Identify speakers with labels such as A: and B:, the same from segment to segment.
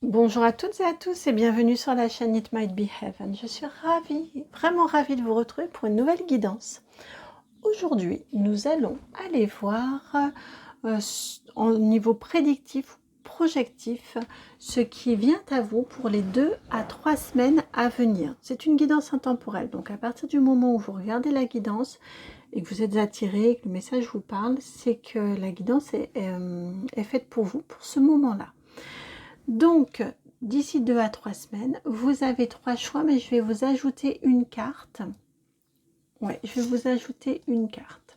A: Bonjour à toutes et à tous et bienvenue sur la chaîne It Might Be Heaven. Je suis ravie, vraiment ravie de vous retrouver pour une nouvelle guidance. Aujourd'hui, nous allons aller voir au niveau prédictif, projectif, ce qui vient à vous pour les 2 à 3 semaines à venir. C'est une guidance intemporelle, donc à partir du moment où vous regardez la guidance et que vous êtes attiré, que le message vous parle, c'est que la guidance est faite pour vous, pour ce moment-là. Donc, d'ici 2 à 3 semaines, vous avez 3 choix, mais je vais vous ajouter une carte. Ouais, je vais vous ajouter une carte.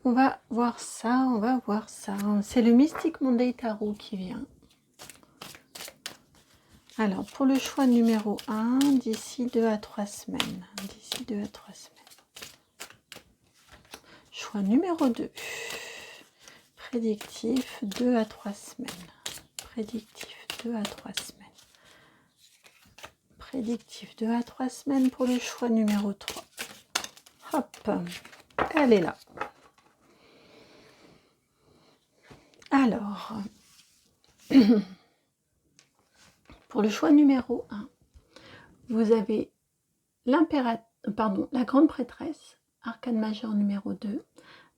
A: On va voir ça, on va voir ça. C'est le Mystic Monday Tarot qui vient. Alors, pour le choix numéro 1, d'ici 2 à 3 semaines. D'ici 2 à 3 semaines. Choix numéro 2. Prédictif, 2 à 3 semaines. Prédictif, 2 à 3 semaines. Prédictif 2 à 3 semaines pour le choix numéro 3. Hop, elle est là. Alors, pour le choix numéro 1, vous avez la grande prêtresse, arcane majeur numéro 2,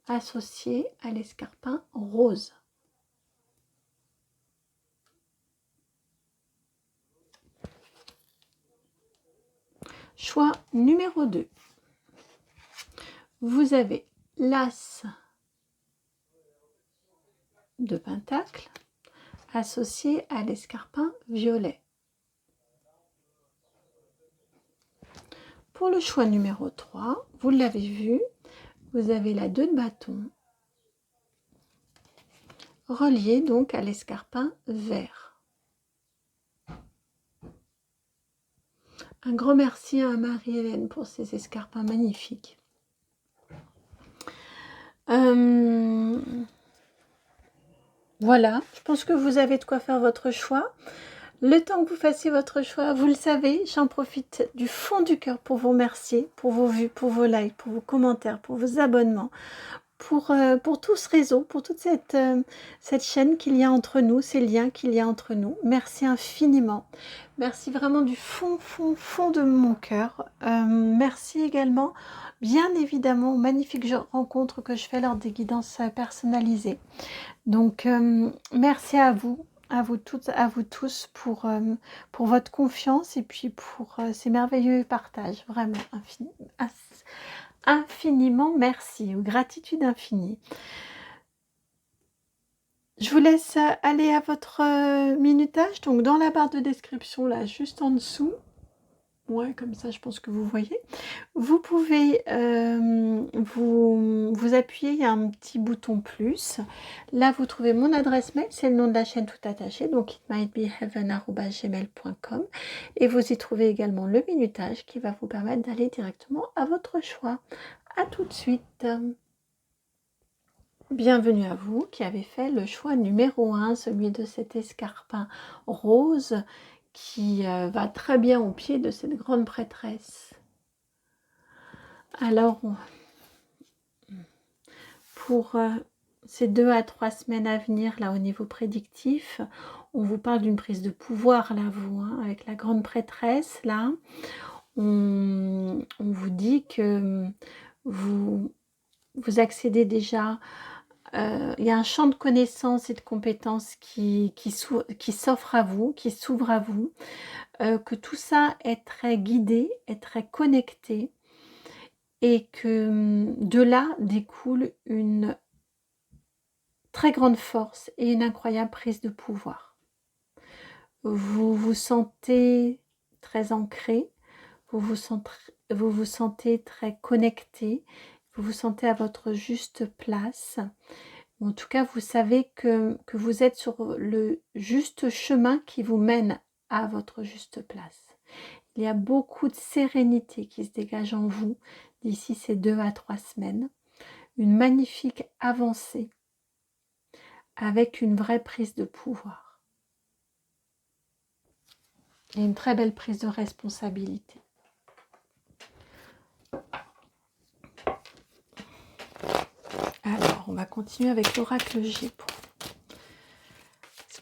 A: associée à l'escarpin rose. Choix numéro 2, vous avez l'as de pentacle, associé à l'escarpin violet. Pour le choix numéro 3, vous l'avez vu, vous avez la 2 de bâton, reliée donc à l'escarpin vert. Un grand merci à Marie-Hélène pour ces escarpins magnifiques. Voilà, je pense que vous avez de quoi faire votre choix. Le temps que vous fassiez votre choix, vous le savez, j'en profite du fond du cœur pour vous remercier, pour vos vues, pour vos likes, pour vos commentaires, pour vos abonnements, pour tout ce réseau, pour toute cette chaîne qu'il y a entre nous, ces liens qu'il y a entre nous. Merci infiniment. Merci vraiment du fond de mon cœur. Merci également, bien évidemment, aux magnifiques rencontres que je fais lors des guidances personnalisées. Donc, merci à vous toutes, à vous tous pour votre confiance et puis pour ces merveilleux partages. Vraiment, infiniment merci, gratitude infinie. Je vous laisse aller à votre minutage, donc dans la barre de description, là, juste en dessous. Ouais, comme ça, je pense que vous voyez. Vous pouvez vous appuyer, il y a un petit bouton plus. Là, vous trouvez mon adresse mail, c'est le nom de la chaîne tout attaché, donc itmightbeheaven@gmail.com. Et vous y trouvez également le minutage qui va vous permettre d'aller directement à votre choix. À tout de suite. Bienvenue à vous qui avez fait le choix numéro 1, celui de cet escarpin rose qui va très bien au pied de cette grande prêtresse. Alors, pour ces 2 à 3 semaines à venir, là au niveau prédictif, on vous parle d'une prise de pouvoir, là, vous, hein, avec la grande prêtresse, là. On vous dit que vous accédez déjà. Il y a un champ de connaissances et de compétences qui s'offre à vous, qui s'ouvre à vous, que tout ça est très guidé, est très connecté, et que de là découle une très grande force et une incroyable prise de pouvoir. Vous vous sentez très ancré, vous vous sentez très connecté, vous vous sentez à votre juste place. En tout cas, vous savez que vous êtes sur le juste chemin qui vous mène à votre juste place. Il y a beaucoup de sérénité qui se dégage en vous d'ici ces 2 à 3 semaines. Une magnifique avancée avec une vraie prise de pouvoir. Et une très belle prise de responsabilité. Alors, on va continuer avec l'oracle G.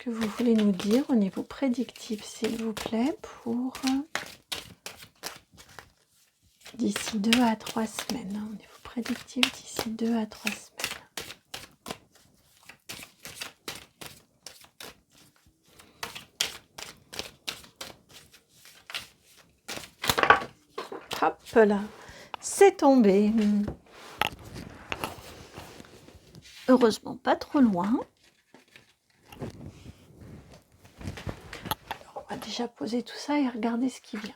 A: que vous voulez nous dire au niveau prédictif, s'il vous plaît, pour d'ici 2 à 3 semaines. Au niveau prédictif, d'ici 2 à 3 semaines. Hop là, c'est tombé. Heureusement, pas trop loin. Alors, on va déjà poser tout ça et regarder ce qui vient.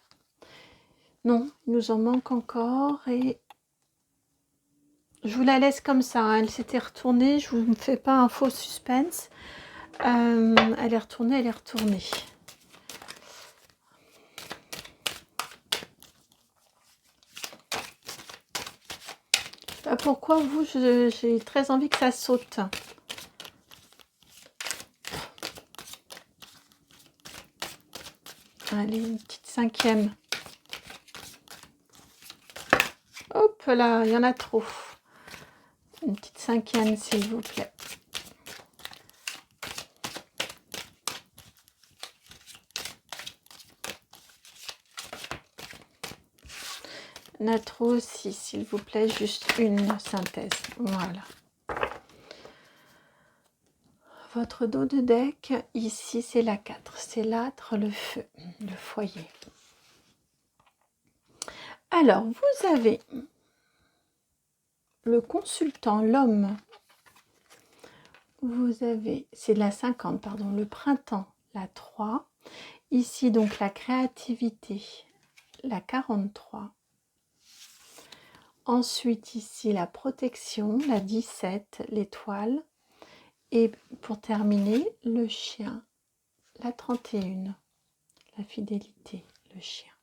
A: Non, il nous en manque encore et je vous la laisse comme ça. Hein. Elle s'était retournée, je ne vous fais pas un faux suspense. Elle est retournée, elle est retournée. Pourquoi vous, j'ai très envie que ça saute. Allez, une petite 5e. Hop là, il y en a trop. Une petite 5e, s'il vous plaît. Il y en a trop aussi, s'il vous plaît, juste une synthèse. Voilà. Votre dos de deck, ici, c'est la 4. C'est l'âtre, le feu, le foyer. Alors, vous avez le consultant, l'homme. Vous avez, c'est la 50, pardon, le printemps, la 3. Ici, donc, la créativité, la 43. Ensuite, ici, la protection, la 17, l'étoile. Et pour terminer, le chien, la 31, la fidélité, le chien.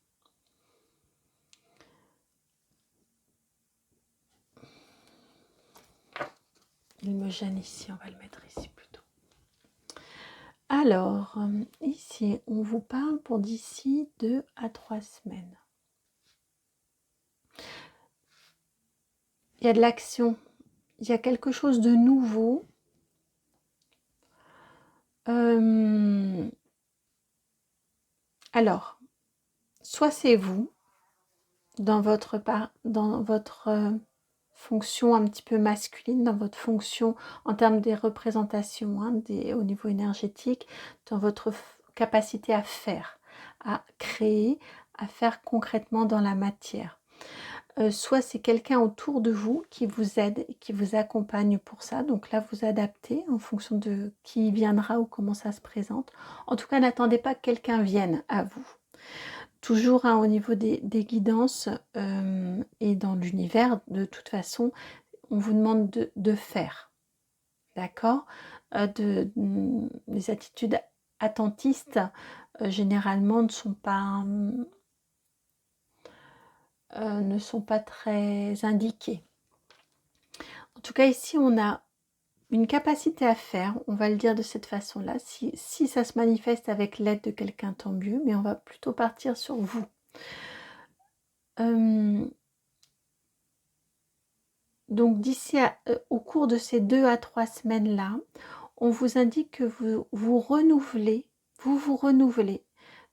A: Il me gêne ici, on va le mettre ici plutôt. Alors, ici, on vous parle pour d'ici 2 à 3 semaines. Il y a de l'action, il y a quelque chose de nouveau. Alors, soit c'est vous, dans votre fonction un petit peu masculine, dans votre fonction en termes des représentations, hein, au niveau énergétique, dans votre capacité à faire, à créer, à faire concrètement dans la matière. Soit c'est quelqu'un autour de vous qui vous aide et qui vous accompagne pour ça. Donc là, vous adaptez en fonction de qui viendra ou comment ça se présente. En tout cas, n'attendez pas que quelqu'un vienne à vous. Toujours hein, au niveau des guidances et dans l'univers, de toute façon, on vous demande de faire. D'accord les attitudes attentistes, généralement, ne sont pas très indiquées. En tout cas, ici, on a une capacité à faire, on va le dire de cette façon-là. Si ça se manifeste avec l'aide de quelqu'un, tant mieux, mais on va plutôt partir sur vous. Donc, d'ici au cours de ces 2 à 3 semaines-là, on vous indique que vous vous renouvelez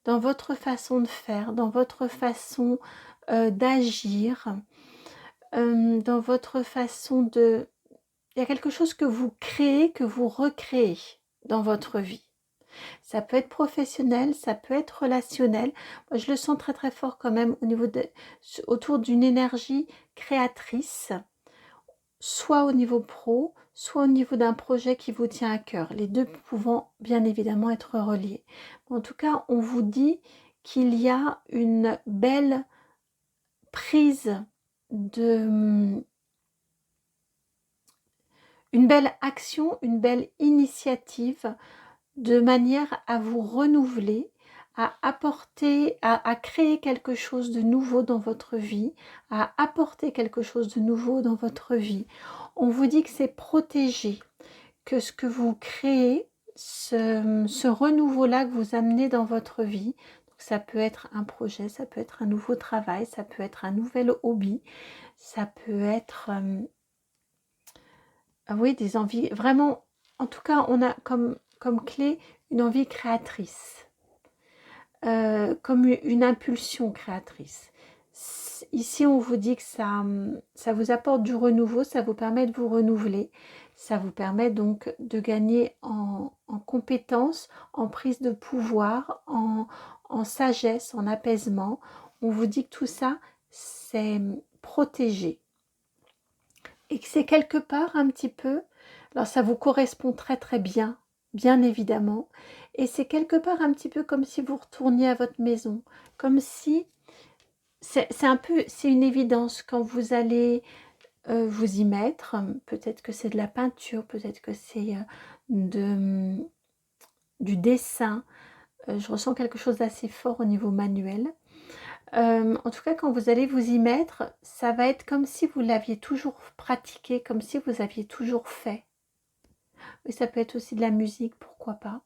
A: dans votre façon de faire, dans votre façon d'agir, dans votre façon de... Il y a quelque chose que vous créez, que vous recréez dans votre vie. Ça peut être professionnel, ça peut être relationnel. Moi, je le sens très très fort quand même au niveau autour d'une énergie créatrice, soit au niveau pro, soit au niveau d'un projet qui vous tient à cœur. Les deux pouvant bien évidemment être reliés. En tout cas, on vous dit qu'il y a une belle prise de... une belle action, une belle initiative de manière à vous renouveler, à apporter, à créer quelque chose de nouveau dans votre vie, à apporter quelque chose de nouveau dans votre vie. On vous dit que c'est protégé, que ce que vous créez, ce renouveau-là que vous amenez dans votre vie, donc ça peut être un projet, ça peut être un nouveau travail, ça peut être un nouvel hobby, ça peut être oui, des envies, vraiment, en tout cas, on a comme clé une envie créatrice, comme une impulsion créatrice. Ici, on vous dit que ça vous apporte du renouveau, ça vous permet de vous renouveler, ça vous permet donc de gagner en compétences, en prise de pouvoir, en sagesse, en apaisement. On vous dit que tout ça, c'est protégé. Et que c'est quelque part un petit peu, alors ça vous correspond très très bien, bien évidemment, et c'est quelque part un petit peu comme si vous retourniez à votre maison, comme si, c'est une évidence quand vous allez vous y mettre, peut-être que c'est de la peinture, peut-être que c'est du dessin, je ressens quelque chose d'assez fort au niveau manuel. En tout cas, quand vous allez vous y mettre, ça va être comme si vous l'aviez toujours pratiqué, comme si vous aviez toujours fait. Et ça peut être aussi de la musique, pourquoi pas.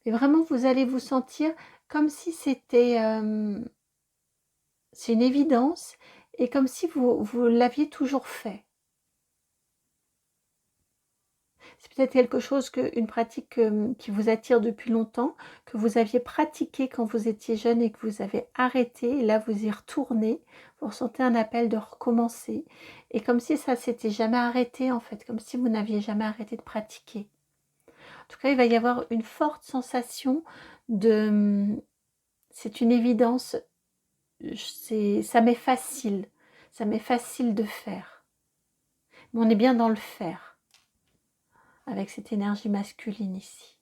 A: Mais vraiment, vous allez vous sentir comme si c'était... c'est une évidence, et comme si vous l'aviez toujours fait. C'est peut-être quelque chose, une pratique qui vous attire depuis longtemps, que vous aviez pratiqué quand vous étiez jeune et que vous avez arrêté, et là vous y retournez, vous ressentez un appel de recommencer, et comme si ça s'était jamais arrêté en fait, comme si vous n'aviez jamais arrêté de pratiquer. En tout cas, il va y avoir une forte sensation de... C'est une évidence, ça m'est facile de faire. Mais on est bien dans le faire, avec cette énergie masculine ici.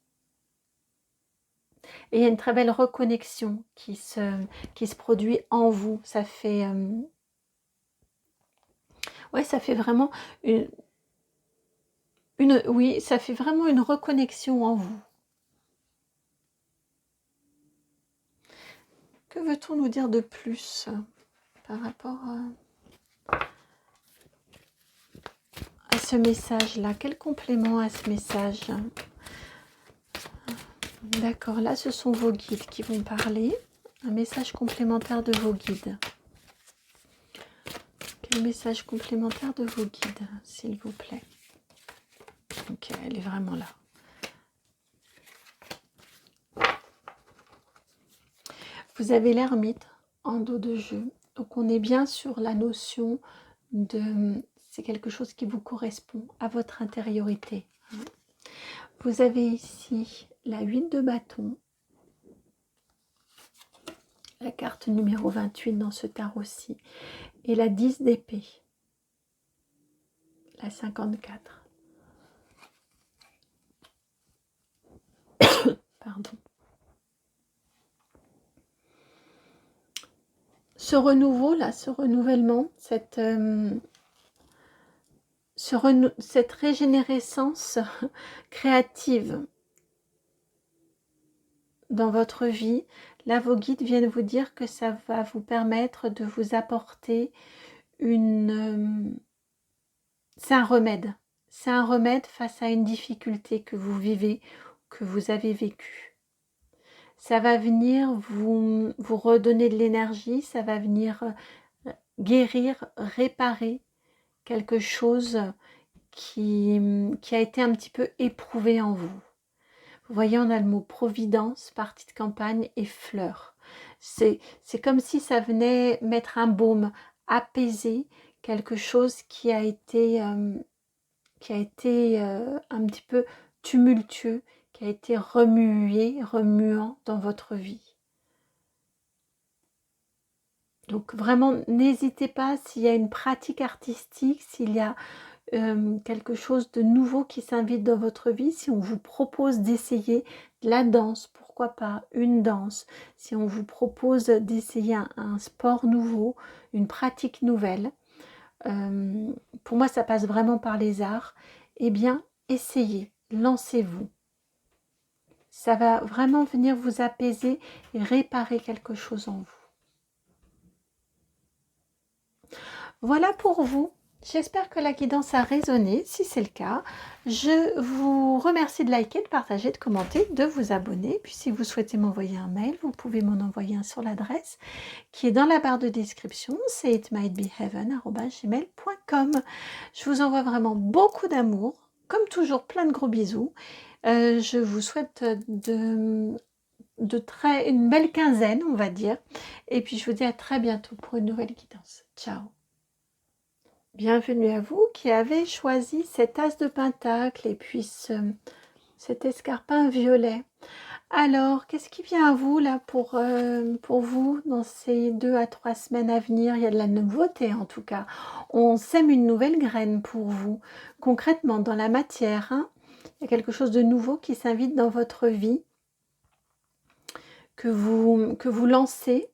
A: Et il y a une très belle reconnexion qui se produit en vous. Ça fait... ouais, ça fait vraiment oui, ça fait vraiment une reconnexion en vous. Que veut-on nous dire de plus par rapport à ce message-là? Quel complément à ce message? D'accord, là ce sont vos guides qui vont parler. Un message complémentaire de vos guides. Quel message complémentaire de vos guides, s'il vous plaît? Ok, elle est vraiment là. Vous avez l'ermite en dos de jeu. Donc on est bien sur la notion de... C'est quelque chose qui vous correspond à votre intériorité. Vous avez ici la 8 de bâton. La carte numéro 28 dans ce tarot-ci. Et la 10 d'épée. La 54. Pardon. Ce renouveau là, ce renouvellement, cette régénérescence créative dans votre vie, là vos guides viennent vous dire que ça va vous permettre de vous apporter c'est un remède. C'est un remède face à une difficulté que vous vivez, que vous avez vécue. Ça va venir vous redonner de l'énergie, ça va venir guérir, réparer quelque chose qui a été un petit peu éprouvé en vous. Vous voyez, on a le mot providence, partie de campagne et fleurs. C'est comme si ça venait mettre un baume, apaiser quelque chose qui a été un petit peu tumultueux, qui a été remuant dans votre vie. Donc vraiment, n'hésitez pas s'il y a une pratique artistique, s'il y a quelque chose de nouveau qui s'invite dans votre vie, si on vous propose d'essayer de la danse, pourquoi pas une danse, si on vous propose d'essayer un sport nouveau, une pratique nouvelle, pour moi ça passe vraiment par les arts, eh bien essayez, lancez-vous. Ça va vraiment venir vous apaiser et réparer quelque chose en vous. Voilà pour vous. J'espère que la guidance a résonné. Si c'est le cas, je vous remercie de liker, de partager, de commenter, de vous abonner. Puis si vous souhaitez m'envoyer un mail, vous pouvez m'en envoyer un sur l'adresse qui est dans la barre de description, c'est itmightbeheaven@gmail.com. Je vous envoie vraiment beaucoup d'amour, comme toujours plein de gros bisous. Je vous souhaite une belle quinzaine, on va dire. Et puis, je vous dis à très bientôt pour une nouvelle guidance. Ciao. Bienvenue à vous qui avez choisi cet as de pentacle et puis cet escarpin violet. Alors, qu'est-ce qui vient à vous là pour vous dans ces 2 à 3 semaines à venir? Il y a de la nouveauté en tout cas. On sème une nouvelle graine pour vous. Concrètement, dans la matière, hein, il y a quelque chose de nouveau qui s'invite dans votre vie, que vous lancez.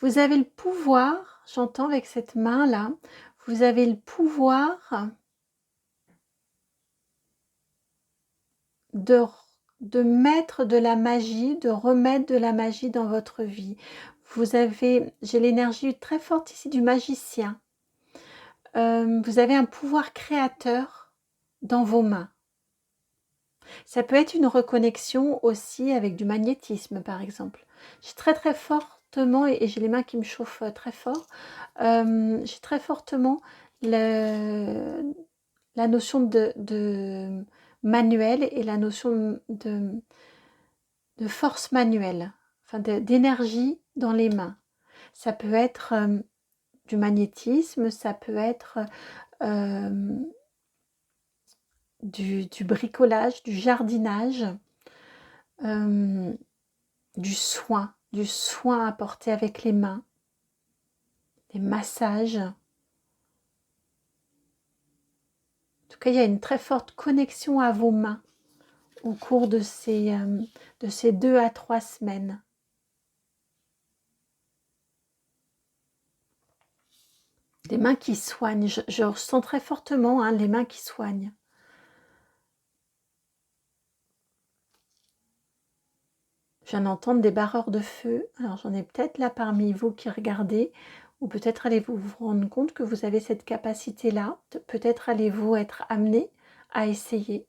A: Vous avez le pouvoir, j'entends avec cette main-là, vous avez le pouvoir de mettre de la magie, de remettre de la magie dans votre vie. J'ai l'énergie très forte ici du magicien. Vous avez un pouvoir créateur dans vos mains. Ça peut être une reconnexion aussi avec du magnétisme, par exemple. J'ai très très fortement, et j'ai les mains qui me chauffent très fort, j'ai très fortement la notion de manuel et la notion de force manuelle, enfin d'énergie dans les mains. Ça peut être du magnétisme, ça peut être du bricolage, du jardinage, du soin apporté avec les mains, des massages. En tout cas, il y a une très forte connexion à vos mains au cours de ces 2 à 3 semaines. Des mains qui soignent, je ressens très fortement les mains qui soignent. Je viens d'entendre des barreurs de feu. Alors j'en ai peut-être là parmi vous qui regardez, ou peut-être allez-vous vous rendre compte que vous avez cette capacité-là. Peut-être allez-vous être amené à essayer.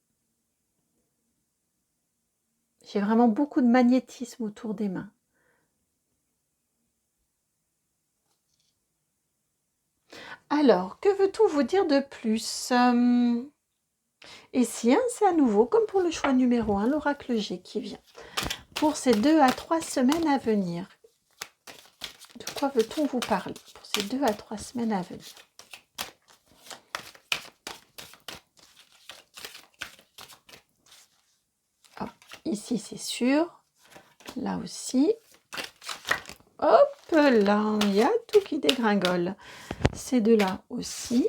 A: J'ai vraiment beaucoup de magnétisme autour des mains. Alors, que veut-on vous dire de plus? Ici, c'est à nouveau, comme pour le choix numéro 1, l'oracle G qui vient. Pour ces 2 à 3 semaines à venir, de quoi veut-on vous parler pour ces 2 à 3 semaines à venir? Ah, ici, c'est sûr. Là aussi. Hop là, il y a tout qui dégringole. Ces deux-là aussi.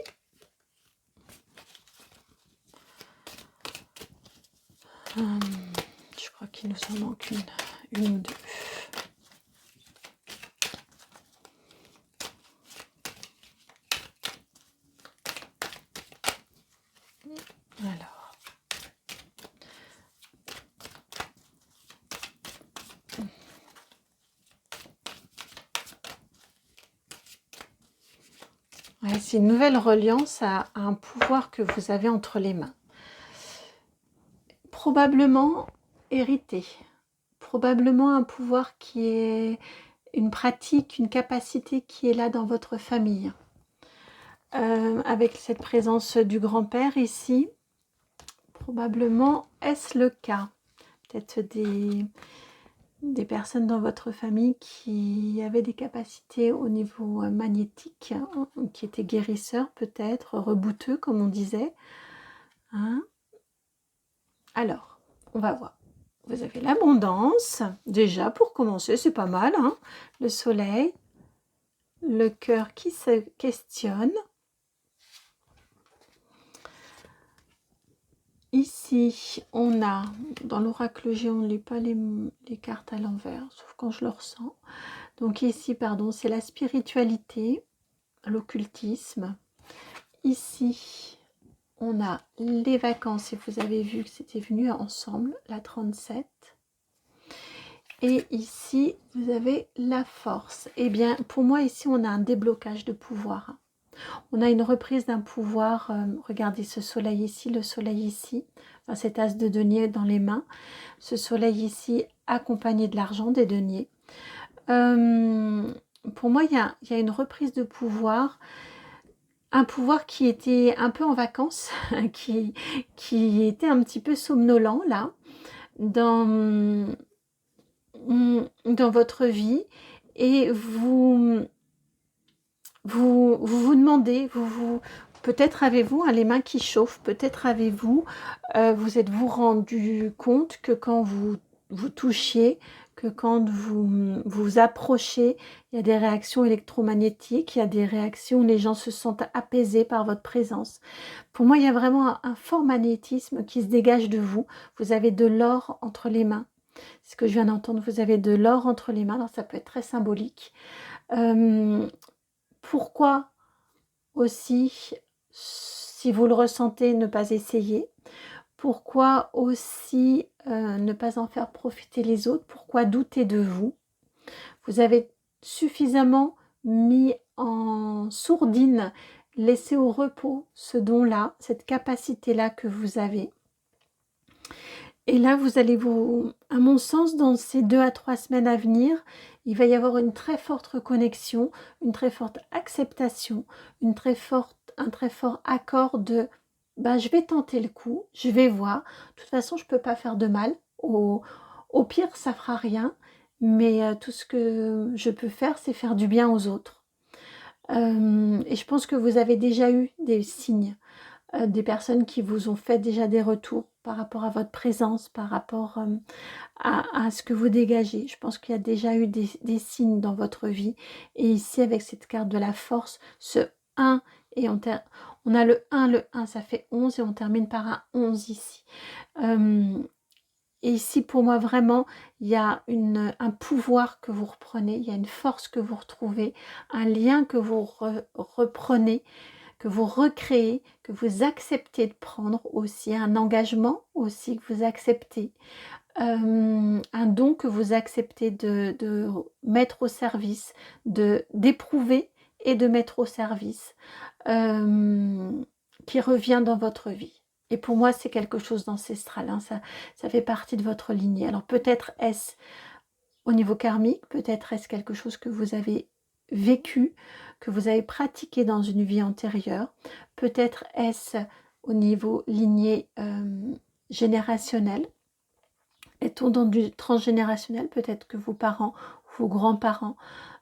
A: Je crois qu'il nous en manque une ou deux. Alors. Ouais, c'est une nouvelle reliance à un pouvoir que vous avez entre les mains. Probablement hérité. Probablement un pouvoir qui est une pratique, une capacité qui est là dans votre famille. Avec cette présence du grand-père ici, probablement est-ce le cas. Peut-être des personnes dans votre famille qui avaient des capacités au niveau magnétique, qui étaient guérisseurs peut-être, rebouteux comme on disait. Hein? Alors, on va voir. Vous avez l'abondance, déjà pour commencer, c'est pas mal. Hein, le soleil, le cœur qui se questionne. Ici, on a, dans l'oracle G, on ne lit pas les cartes à l'envers, sauf quand je le ressens. Donc ici, pardon, c'est la spiritualité, l'occultisme. Ici, on a les vacances, et vous avez vu que c'était venu ensemble, la 37. Et ici, vous avez la force. Eh bien, pour moi, ici, on a un déblocage de pouvoir. On a une reprise d'un pouvoir. Regardez ce soleil ici, le soleil ici. Enfin, cet as de denier dans les mains. Ce soleil ici, accompagné de l'argent, des deniers. Pour moi, il y a une reprise de pouvoir un pouvoir qui était un peu en vacances, qui était un petit peu somnolent là, dans, dans votre vie, et vous demandez, peut-être avez-vous les mains qui chauffent, peut-être avez-vous, vous êtes-vous rendu compte que quand vous touchiez, que quand vous approchez, il y a des réactions électromagnétiques, il y a des réactions où les gens se sentent apaisés par votre présence. Pour moi, il y a vraiment un fort magnétisme qui se dégage de vous. Vous avez de l'or entre les mains. C'est ce que je viens d'entendre, vous avez de l'or entre les mains, alors ça peut être très symbolique. Pourquoi aussi, si vous le ressentez, ne pas essayer? Pourquoi aussi ne pas en faire profiter les autres? Pourquoi douter de vous? Vous avez suffisamment mis en sourdine, laissé au repos ce don-là, cette capacité-là que vous avez. Et là, vous allez à mon sens, dans ces 2 à 3 semaines à venir, il va y avoir une très forte reconnexion, une très forte acceptation, un très fort accord de bah, je vais tenter le coup, je vais voir. De toute façon, je ne peux pas faire de mal. Au pire, ça fera rien. Mais tout ce que je peux faire, c'est faire du bien aux autres. Et je pense que vous avez déjà eu des signes, des personnes qui vous ont fait déjà des retours par rapport à votre présence, par rapport à ce que vous dégagez. Je pense qu'il y a déjà eu des signes dans votre vie. Et ici, avec cette carte de la force, ce 1, et on a le 1, ça fait 11, et on termine par un 11 ici. Et ici, pour moi, vraiment, il y a un pouvoir que vous reprenez, il y a une force que vous retrouvez, un lien que vous reprenez, que vous recréez, que vous acceptez de prendre aussi, un engagement aussi que vous acceptez, un don que vous acceptez de mettre au service, d'éprouver et de mettre au service, qui revient dans votre vie. Et pour moi, c'est quelque chose d'ancestral, hein, ça fait partie de votre lignée. Alors peut-être est-ce au niveau karmique, peut-être est-ce quelque chose que vous avez vécu, que vous avez pratiqué dans une vie antérieure, peut-être est-ce au niveau lignée générationnelle. Est-on dans du transgénérationnel? Peut-être que vos parents, vos grands-parents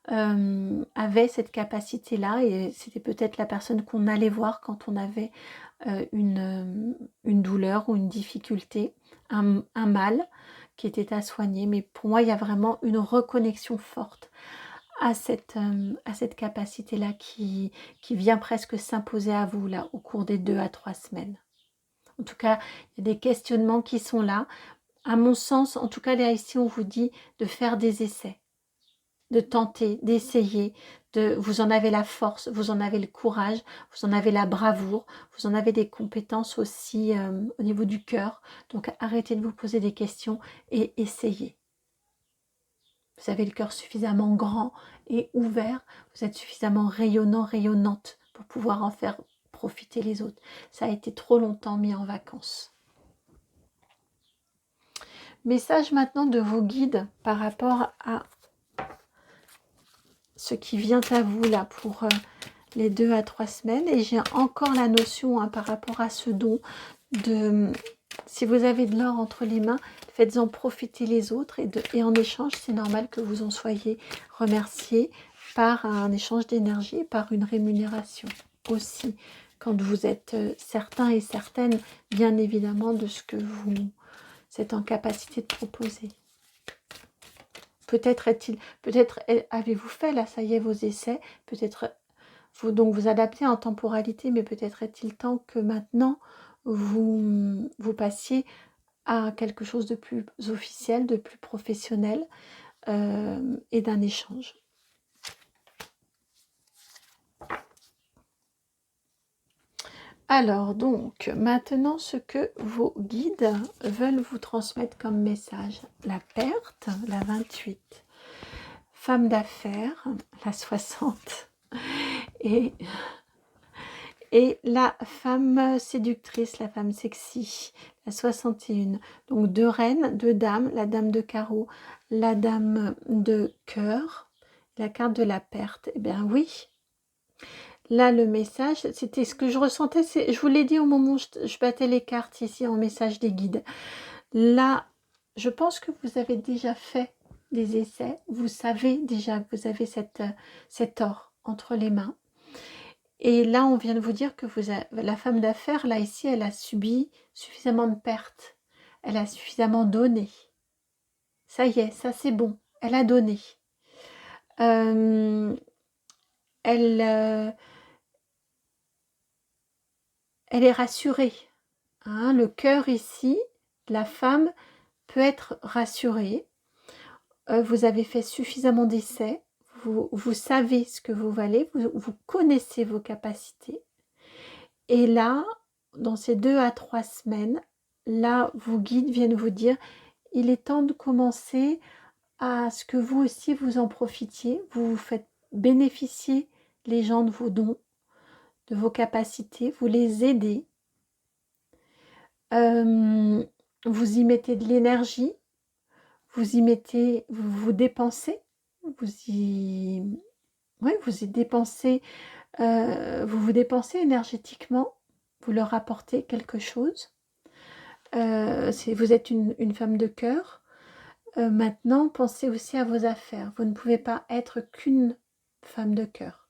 A: avaient cette capacité-là, et c'était peut-être la personne qu'on allait voir quand on avait une douleur ou une difficulté, un mal qui était à soigner. Mais pour moi, il y a vraiment une reconnexion forte à cette capacité-là qui vient presque s'imposer à vous là au cours des 2 à 3 semaines. En tout cas, il y a des questionnements qui sont là. À mon sens, en tout cas, là ici, on vous dit de faire des essais, de tenter, d'essayer, vous en avez la force, vous en avez le courage, vous en avez la bravoure, vous en avez des compétences aussi au niveau du cœur. Donc arrêtez de vous poser des questions et essayez. Vous avez le cœur suffisamment grand et ouvert, vous êtes suffisamment rayonnant, rayonnante pour pouvoir en faire profiter les autres. Ça a été trop longtemps mis en vacances. Message maintenant de vos guides par rapport à ce qui vient à vous là pour les 2 à 3 semaines. Et j'ai encore la notion par rapport à ce don de si vous avez de l'or entre les mains, faites-en profiter les autres, et en échange, c'est normal que vous en soyez remerciés par un échange d'énergie, par une rémunération aussi, quand vous êtes certains et certaines, bien évidemment, de ce que vous êtes en capacité de proposer. Peut-être avez-vous fait, là, ça y est, vos essais, peut-être vous adaptez en temporalité, mais peut-être est-il temps que maintenant, vous passiez à quelque chose de plus officiel, de plus professionnel, et d'un échange. Alors, donc, maintenant, ce que vos guides veulent vous transmettre comme message. La perte, la 28. Femme d'affaires, la 60. Et la femme séductrice, la femme sexy, la 61. Donc 2 reines, 2 dames, la dame de carreau, la dame de cœur, la carte de la perte. Eh bien oui, là, le message, c'était ce que je ressentais, je vous l'ai dit au moment où je battais les cartes ici en message des guides. Là, je pense que vous avez déjà fait des essais, vous savez déjà que vous avez cet or entre les mains. Et là, on vient de vous dire que la femme d'affaires, là, ici, elle a subi suffisamment de pertes. Elle a suffisamment donné. Ça y est, ça c'est bon. Elle a donné. Euh, elle, euh, elle est rassurée. Hein, le cœur ici, la femme peut être rassurée. Vous avez fait suffisamment d'essais. Vous savez ce que vous valez. Vous connaissez vos capacités. Et là, dans ces 2 à 3 semaines, là, vos guides viennent vous dire, il est temps de commencer à ce que vous aussi vous en profitiez. Vous vous faites bénéficier les gens de vos dons, de vos capacités, vous les aidez. Vous y mettez de l'énergie, vous y mettez, vous dépensez, vous y dépensez, vous vous dépensez énergétiquement, vous leur apportez quelque chose. Vous êtes une femme de cœur. Maintenant, pensez aussi à vos affaires. Vous ne pouvez pas être qu'une femme de cœur.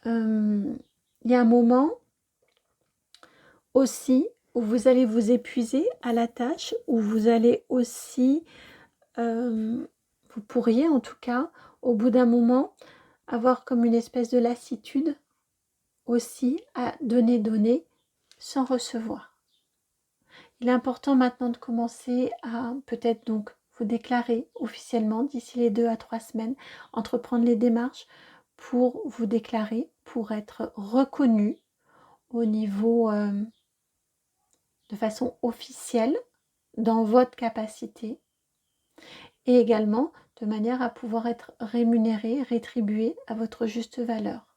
A: Il y a un moment aussi où vous allez vous épuiser à la tâche, où vous allez aussi, vous pourriez en tout cas, au bout d'un moment, avoir comme une espèce de lassitude aussi à donner sans recevoir. Il est important maintenant de commencer à peut-être donc vous déclarer officiellement d'ici les 2 à 3 semaines, entreprendre les démarches pour vous déclarer, pour être reconnu au niveau de façon officielle dans votre capacité et également de manière à pouvoir être rémunéré, rétribué à votre juste valeur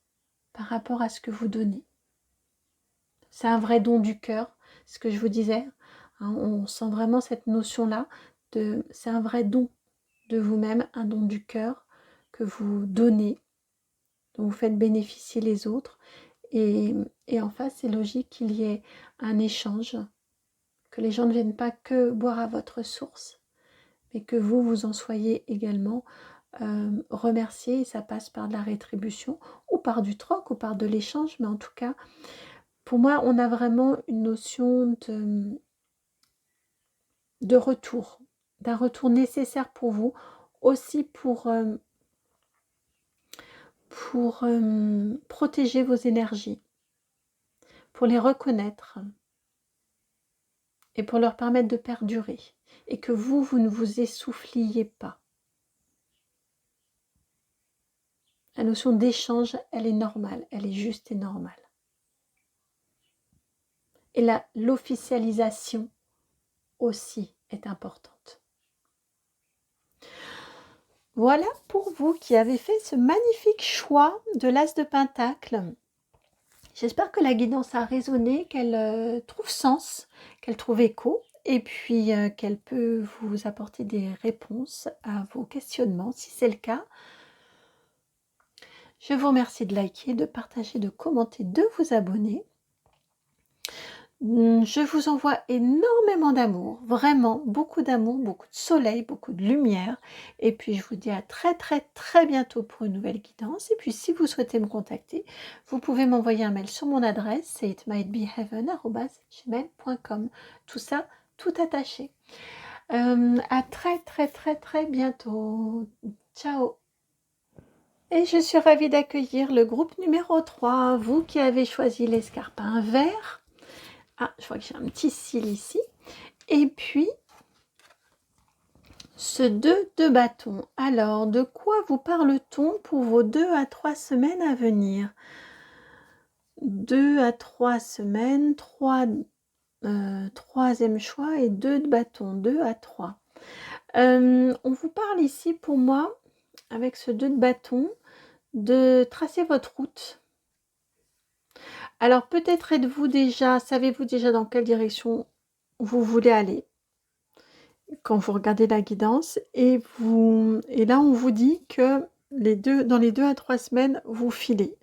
A: par rapport à ce que vous donnez. C'est un vrai don du cœur, ce que je vous disais. Hein, on sent vraiment cette notion-là, c'est un vrai don de vous-même, un don du cœur que vous donnez, dont vous faites bénéficier les autres. Et en face, c'est logique qu'il y ait un échange, que les gens ne viennent pas que boire à votre source, mais que vous en soyez également remercié. Et ça passe par de la rétribution, ou par du troc, ou par de l'échange, mais en tout cas, pour moi, on a vraiment une notion de retour, d'un retour nécessaire pour vous, aussi pour protéger vos énergies, pour les reconnaître et pour leur permettre de perdurer et que vous ne vous essouffliez pas. La notion d'échange, elle est normale, elle est juste et normale. Et l'officialisation aussi est importante. Voilà pour vous qui avez fait ce magnifique choix de l'As de Pentacle. J'espère que la guidance a résonné, qu'elle trouve sens, qu'elle trouve écho et puis qu'elle peut vous apporter des réponses à vos questionnements. Si c'est le cas, je vous remercie de liker, de partager, de commenter, de vous abonner. Je vous envoie énormément d'amour, vraiment beaucoup d'amour, beaucoup de soleil, beaucoup de lumière. Et puis je vous dis à très bientôt pour une nouvelle guidance. Et puis si vous souhaitez me contacter, vous pouvez m'envoyer un mail sur mon adresse, c'est itmightbeheaven@gmail.com. Tout ça, tout attaché. À très bientôt. Ciao. Et je suis ravie d'accueillir le groupe numéro 3, vous qui avez choisi l'escarpin vert. Ah, je vois que j'ai un petit cil ici. Et puis, ce 2 de bâton. Alors, de quoi vous parle-t-on pour vos 2 à 3 semaines à venir? 2 à 3 semaines, 3e choix et 2 de bâton, 2 à 3. On vous parle ici pour moi, avec ce 2 de bâton, de tracer votre route. Alors peut-être savez-vous déjà dans quelle direction vous voulez aller quand vous regardez la guidance et là on vous dit que dans les 2 à 3 semaines, vous filez.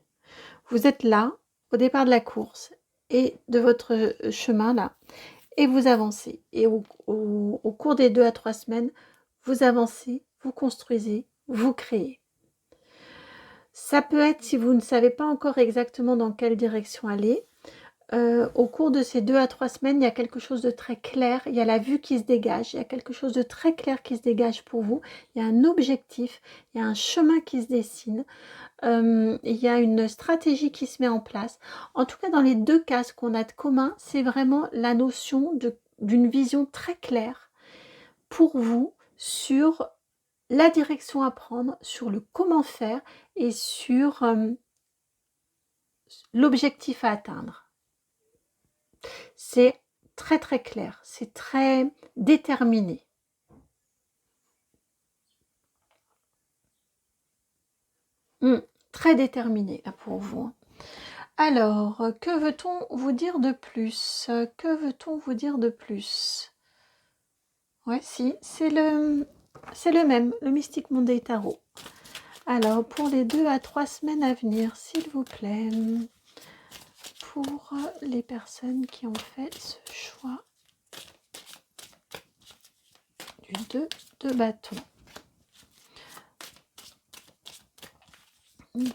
A: Vous êtes là, au départ de la course et de votre chemin là, et vous avancez. Et au cours des 2 à 3 semaines, vous avancez, vous construisez, vous créez. Ça peut être, si vous ne savez pas encore exactement dans quelle direction aller, au cours de ces 2 à 3 semaines, il y a quelque chose de très clair, il y a la vue qui se dégage, il y a quelque chose de très clair qui se dégage pour vous, il y a un objectif, il y a un chemin qui se dessine, il y a une stratégie qui se met en place. En tout cas, dans les 2 cas, ce qu'on a de commun, c'est vraiment la notion d'une vision très claire pour vous sur la direction à prendre, sur le comment faire et sur l'objectif à atteindre. C'est très très clair, c'est très déterminé. Très déterminé là pour vous. Alors, que veut-on vous dire de plus? Que veut-on vous dire de plus? Ouais, si, c'est le même, le Mystic Monday Tarot. Alors, pour les 2 à 3 semaines à venir, s'il vous plaît, pour les personnes qui ont fait ce choix du 2 de bâton.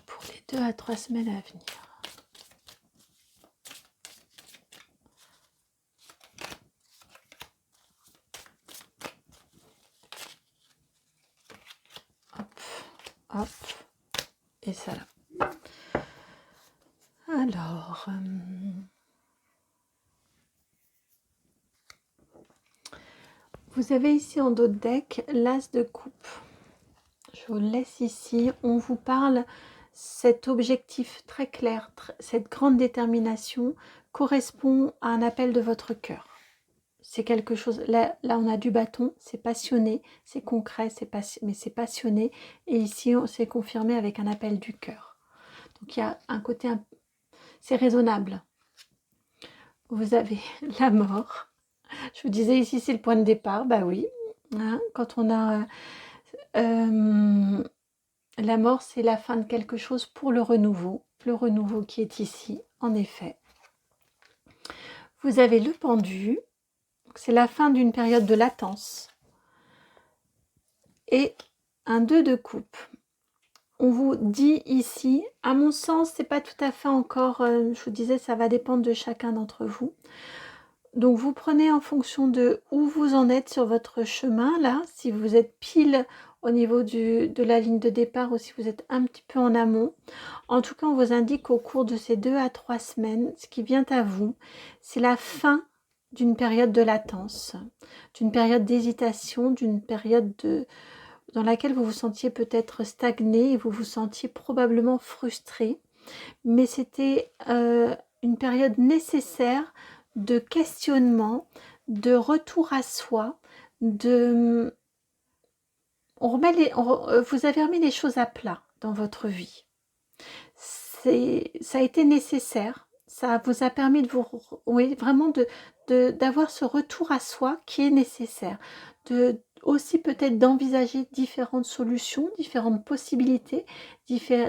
A: Pour les 2 à 3 semaines à venir. Hop, hop, et ça là. Alors, vous avez ici en dos de deck l'As de coupe. Je vous le laisse ici. On vous parle, cet objectif très clair, cette grande détermination correspond à un appel de votre cœur. C'est quelque chose, là on a du bâton, c'est passionné, c'est concret, mais c'est passionné. Et ici, c'est confirmé avec un appel du cœur. Donc il y a un côté, c'est raisonnable. Vous avez la mort. Je vous disais ici, c'est le point de départ. Bah oui, hein, quand on a... la mort, c'est la fin de quelque chose pour le renouveau qui est ici, en effet. Vous avez le pendu, c'est la fin d'une période de latence. Et un 2 de coupe. On vous dit ici, à mon sens, c'est pas tout à fait encore, je vous disais, ça va dépendre de chacun d'entre vous. Donc vous prenez en fonction de où vous en êtes sur votre chemin, là, si vous êtes pile au niveau de la ligne de départ ou si vous êtes un petit peu en amont. En tout cas, on vous indique qu'au cours de ces 2 à 3 semaines, ce qui vient à vous, c'est la fin d'une période de latence, d'une période d'hésitation, d'une période dans laquelle vous vous sentiez peut-être stagné et vous vous sentiez probablement frustré. Mais c'était une période nécessaire de questionnement, de retour à soi, vous avez remis les choses à plat dans votre vie. Ça a été nécessaire, ça vous a permis vraiment d'avoir ce retour à soi qui est nécessaire, aussi peut-être d'envisager différentes solutions, différentes possibilités,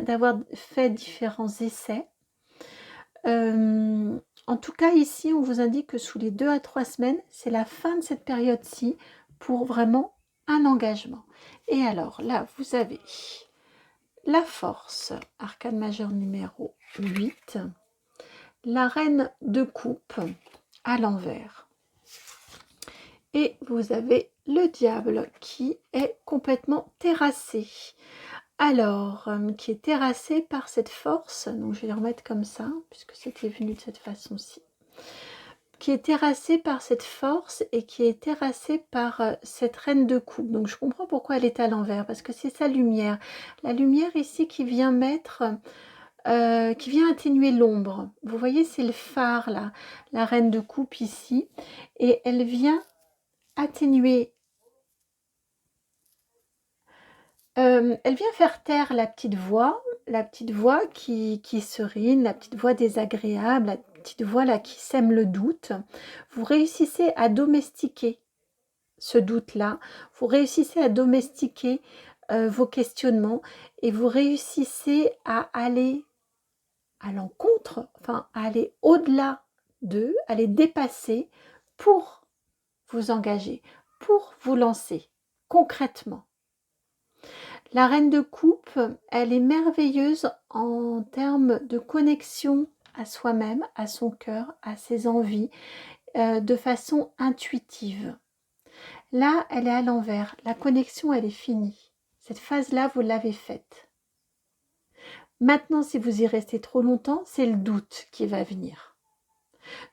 A: d'avoir fait différents essais. En tout cas, ici, on vous indique que sous les 2 à 3 semaines, c'est la fin de cette période-ci pour vraiment un engagement. Et alors, là, vous avez la force, arcane majeur numéro 8, la reine de coupe à l'envers. Et vous avez le diable qui est complètement terrassé. Alors, qui est terrassé par cette force, donc je vais le remettre comme ça, puisque c'était venu de cette façon-ci, qui est terrassé par cette force et qui est terrassé par cette reine de coupe. Donc je comprends pourquoi elle est à l'envers, parce que c'est sa lumière. La lumière ici qui vient qui vient atténuer l'ombre. Vous voyez, c'est le phare là, la reine de coupe ici, et elle vient atténuer. Elle vient faire taire la petite voix qui serine, la petite voix désagréable, la petite voix là qui sème le doute. Vous réussissez à domestiquer ce doute-là, vous réussissez à domestiquer vos questionnements et vous réussissez à aller à l'encontre, enfin à aller au-delà d'eux, à les dépasser pour vous engager, pour vous lancer concrètement. La reine de coupe, elle est merveilleuse en termes de connexion à soi-même, à son cœur, à ses envies, de façon intuitive. Là, elle est à l'envers. La connexion, elle est finie. Cette phase-là, vous l'avez faite. Maintenant, si vous y restez trop longtemps, c'est le doute qui va venir.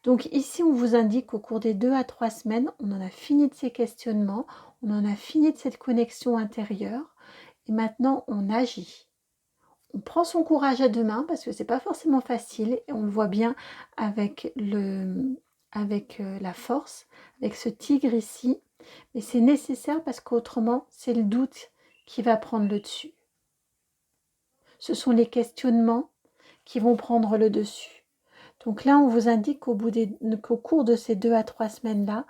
A: Donc ici, on vous indique qu'au cours des 2 à 3 semaines, on en a fini de ces questionnements, on en a fini de cette connexion intérieure, et maintenant, on agit. On prend son courage à deux mains parce que c'est pas forcément facile, et on le voit bien avec la force, avec ce tigre ici, mais c'est nécessaire parce qu'autrement, c'est le doute qui va prendre le dessus. Ce sont les questionnements qui vont prendre le dessus. Donc là, on vous indique qu'au cours de ces 2 à 3 semaines-là,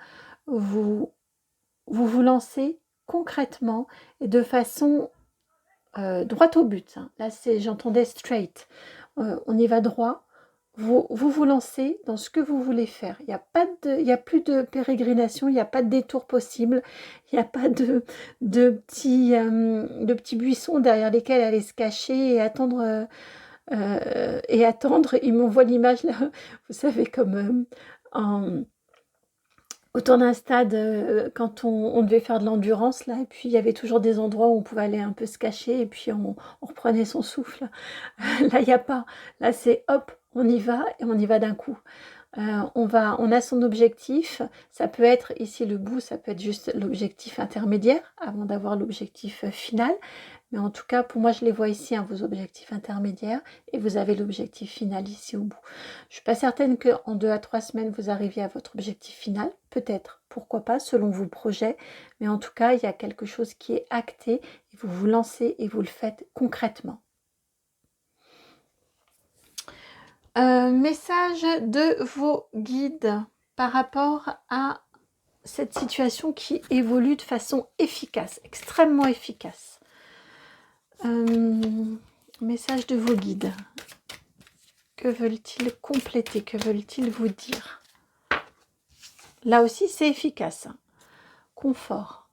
A: vous vous lancez concrètement et de façon droite au but. Hein. Là, j'entendais straight. On y va droit. Vous lancez dans ce que vous voulez faire. Il n'y a plus de pérégrination, il n'y a pas de détour possible, il n'y a pas de petits buissons derrière lesquels aller se cacher et attendre. Il m'envoie l'image là, vous savez, comme autour d'un stade, quand on devait faire de l'endurance, là, et puis il y avait toujours des endroits où on pouvait aller un peu se cacher, et puis on reprenait son souffle. Là, il n'y a pas. Là, c'est hop, on y va, et on y va d'un coup. On a son objectif, ça peut être ici le bout, ça peut être juste l'objectif intermédiaire avant d'avoir l'objectif final, mais en tout cas pour moi je les vois ici, hein, vos objectifs intermédiaires, et vous avez l'objectif final ici au bout. Je ne suis pas certaine qu'en 2 à 3 semaines vous arriviez à votre objectif final, peut-être, pourquoi pas, selon vos projets, mais en tout cas il y a quelque chose qui est acté, et vous vous lancez et vous le faites concrètement. Message de vos guides par rapport à cette situation qui évolue de façon efficace, extrêmement efficace. Message de vos guides. Que veulent-ils compléter? Que veulent-ils vous dire? Là aussi, c'est efficace. Hein. Confort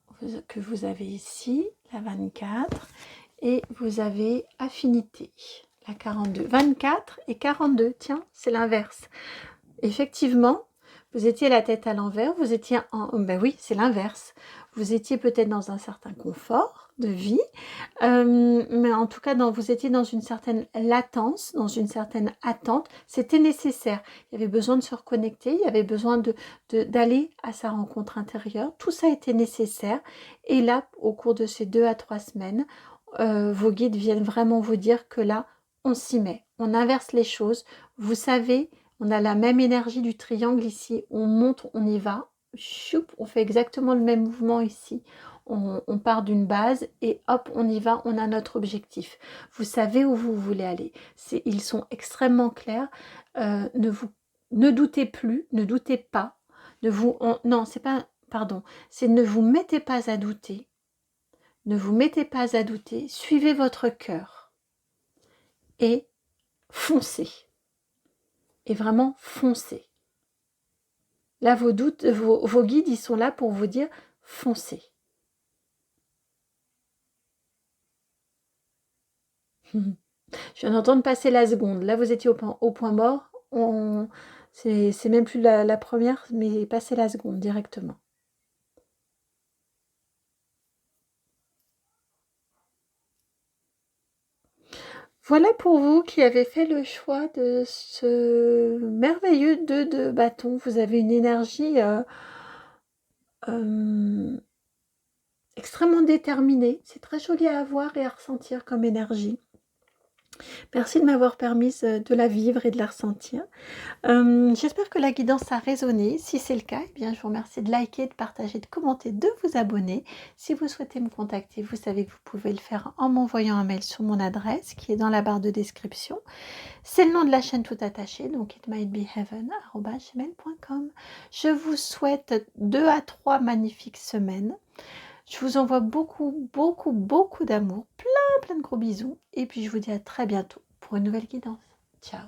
A: que vous avez ici, la 24, et vous avez affinité. La 42, 24 et 42, tiens, c'est l'inverse. Effectivement, vous étiez la tête à l'envers, vous étiez ben oui, c'est l'inverse. Vous étiez peut-être dans un certain confort de vie, mais en tout cas, vous étiez dans une certaine latence, dans une certaine attente. C'était nécessaire. Il y avait besoin de se reconnecter, il y avait besoin d'aller à sa rencontre intérieure. Tout ça était nécessaire. Et là, au cours de ces 2 à 3 semaines, vos guides viennent vraiment vous dire que là, on s'y met. On inverse les choses. Vous savez, on a la même énergie du triangle ici. On monte, on y va. Choup, on fait exactement le même mouvement ici. On part d'une base et hop, on y va, on a notre objectif. Vous savez où vous voulez aller. Ils sont extrêmement clairs. Ne doutez plus, ne doutez pas. Non, c'est pas, pardon, c'est ne vous mettez pas à douter. Ne vous mettez pas à douter. Suivez votre cœur et foncez. Et vraiment foncez. Là, vos guides, ils sont là pour vous dire foncez. Je viens d'entendre passer la seconde. Là, vous étiez au point mort. C'est même plus la première, mais passez la seconde directement. Voilà pour vous qui avez fait le choix de ce merveilleux 2 de bâton. Vous avez une énergie extrêmement déterminée. C'est très joli à voir et à ressentir comme énergie. Merci de m'avoir permis de la vivre et de la ressentir. J'espère que la guidance a résonné. Si c'est le cas, eh bien, je vous remercie de liker, de partager, de commenter, de vous abonner. Si vous souhaitez me contacter, vous savez que vous pouvez le faire en m'envoyant un mail sur mon adresse qui est dans la barre de description. C'est le nom de la chaîne tout attaché, donc itmightbeheaven@gmail.com. Je vous souhaite 2 à 3 magnifiques semaines. Je vous envoie beaucoup, beaucoup, beaucoup d'amour, plein, plein de gros bisous et puis je vous dis à très bientôt pour une nouvelle guidance. Ciao.